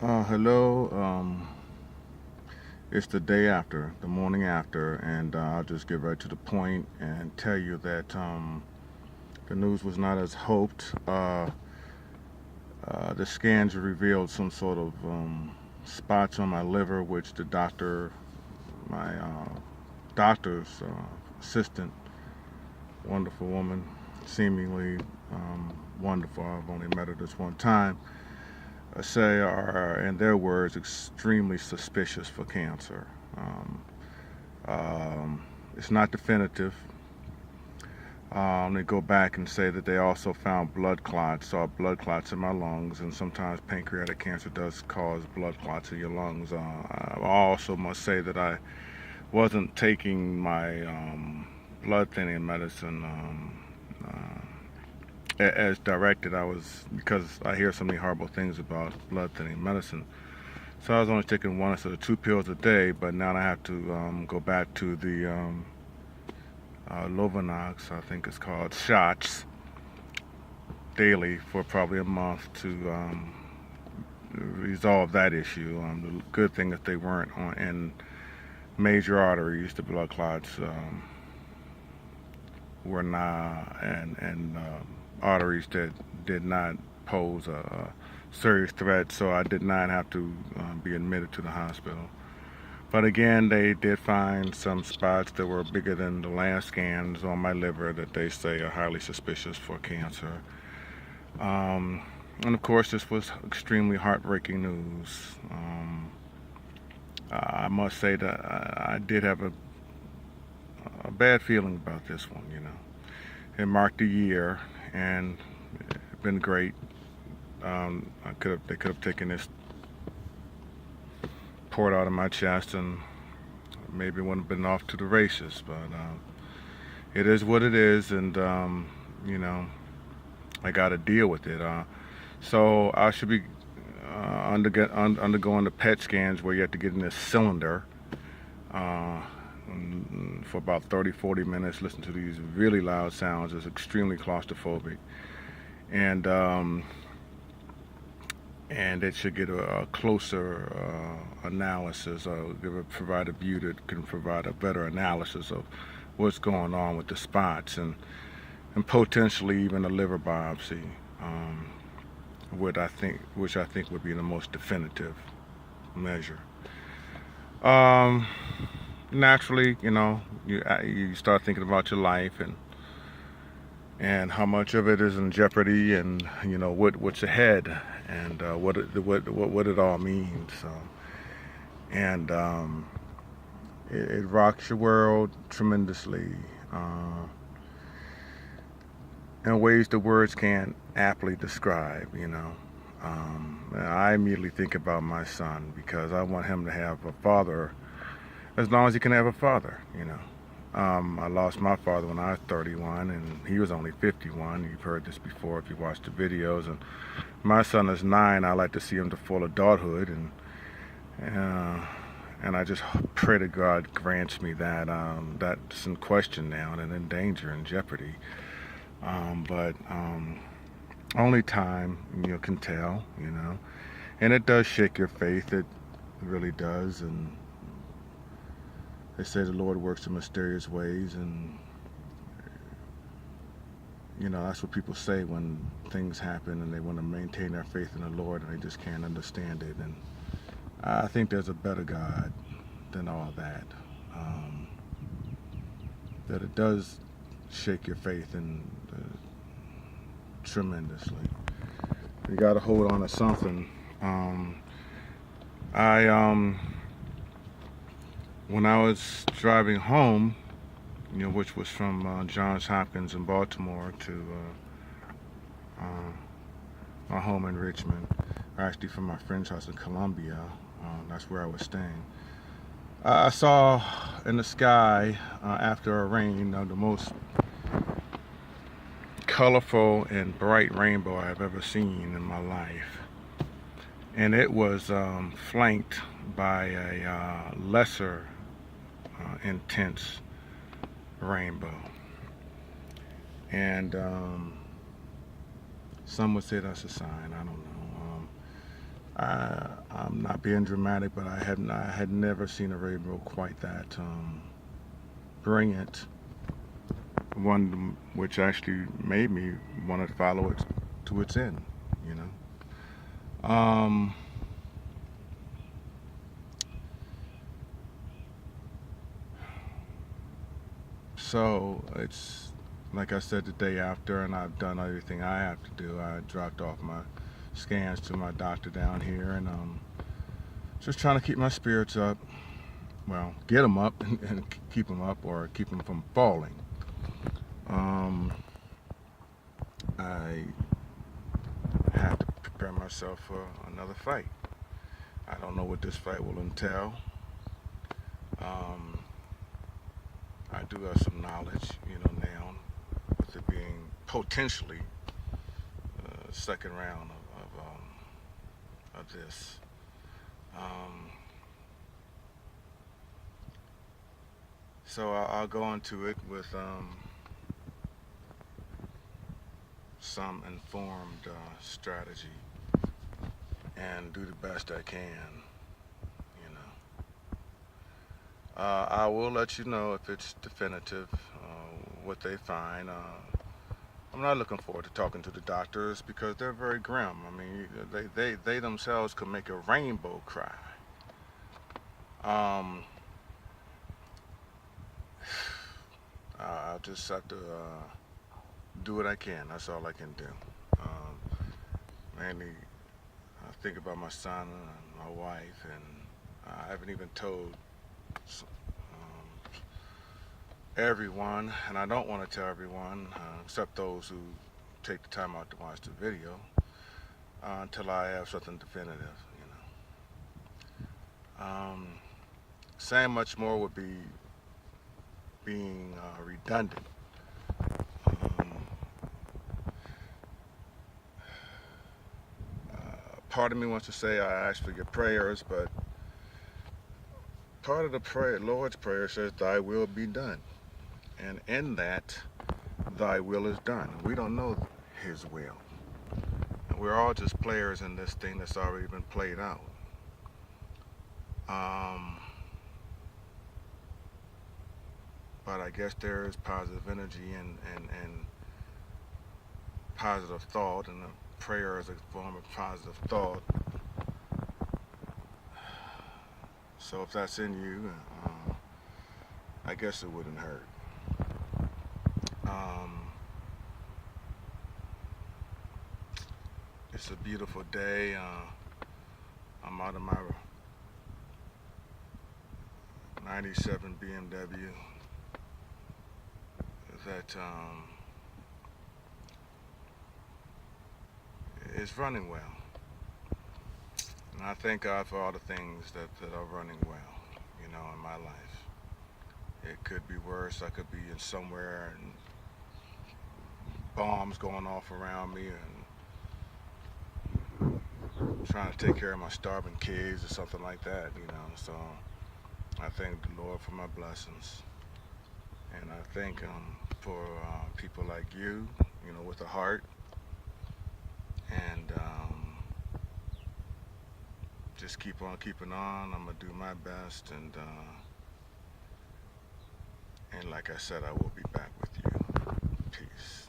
Hello. It's the day after, the morning after, and I'll just get right to the point and tell you that the news was not as hoped. The scans revealed some sort of spots on my liver, which the doctor, my doctor's assistant, wonderful woman, seemingly wonderful. I've only met her this one time. Say are, in their words, extremely suspicious for cancer. Um, it's not definitive. They go back and say that they also found blood clots, saw blood clots in my lungs, and sometimes pancreatic cancer does cause blood clots in your lungs. I also must say that I wasn't taking my blood thinning medicine as directed. I was, because I hear so many horrible things about blood thinning medicine. So I was only taking one instead of two pills a day, but now I have to go back to the Lovenox, I think it's called, shots daily for probably a month to resolve that issue. The good thing is they weren't in major arteries. The blood clots were not, and arteries that did not pose a serious threat, so I did not have to be admitted to the hospital. But again, they did find some spots that were bigger than the last scans on my liver that they say are highly suspicious for cancer. And of course, this was extremely heartbreaking news. I must say that I did have a bad feeling about this one, you know. It marked a year, and it's been great. They could have taken this, poured out of my chest, and maybe wouldn't have been off to the races. But it is what it is, and you know, I got to deal with it. So I should be undergoing the PET scans where you have to get in this cylinder uh, for about 30, 40 minutes, listen to these really loud sounds. It's extremely claustrophobic. And and it should get a closer analysis, provide a view that can provide a better analysis of what's going on with the spots, and potentially even a liver biopsy, um, which I think would be the most definitive measure. Um, Naturally, you know, you start thinking about your life and how much of it is in jeopardy, and you know what's ahead, and what it all means. So, and it rocks your world tremendously in ways the words can't aptly describe. You know, I immediately think about my son because I want him to have a father as long as he can have a father. You know. I lost my father when I was 31, and he was only 51. You've heard this before if you watched the videos. And my son is 9. I like to see him to full adulthood, and I just pray to God grants me that. That's in question now and in danger and jeopardy. But only time can tell, you know. And it does shake your faith. It really does. And they say the Lord works in mysterious ways, and you know that's what people say when things happen and they want to maintain their faith in the Lord and they just can't understand it. And I think there's a better God than all that. Um, that it does shake your faith and tremendously. You got to hold on to something. I When I was driving home, which was from Johns Hopkins in Baltimore to my home in Richmond, or actually from my friend's house in Columbia. That's where I was staying. I saw in the sky after a rain the most colorful and bright rainbow I've ever seen in my life. And it was flanked by a lesser intense rainbow. And some would say that's a sign. I don't know. I'm not being dramatic, but I had never seen a rainbow quite that brilliant. One which actually made me want to follow it to its end. You know. So it's like I said the day after, and I've done everything I have to do. I dropped off my scans to my doctor down here, and just trying to keep my spirits up. Well, get them up and keep them up, or keep them from falling. Um, I have to prepare myself for another fight. I don't know what this fight will entail. Um, I do have some knowledge, now with it being potentially second round of this. Um, so I'll go into it with some informed strategy and do the best I can. You know, I will let you know if it's definitive what they find. I'm not looking forward to talking to the doctors because they're very grim. I mean, they themselves could make a rainbow cry. Um, I'll just have to do what I can. That's all I can do. Mainly, I think about my son and my wife, and I haven't even told everyone, and I don't want to tell everyone, except those who take the time out to watch the video, until I have something definitive. Saying much more would be being redundant. Um, Part of me wants to say I ask for your prayers, but part of the prayer, Lord's prayer, says, "Thy will be done," and in that, Thy will is done. We don't know His will. We're all just players in this thing that's already been played out. But I guess there is positive energy and positive thought, and a prayer is a form of positive thought. So if that's in you, I guess it wouldn't hurt. Um, it's a beautiful day. I'm out of my '97 BMW that is running well. And I thank God for all the things that are running well, in my life. It could be worse. I could be in somewhere and bombs going off around me and trying to take care of my starving kids or something like that. So I thank the Lord for my blessings. And I thank Him for people like you, with a heart. And just keep on keeping on. I'm going to do my best. And like I said, I will be back with you. Peace.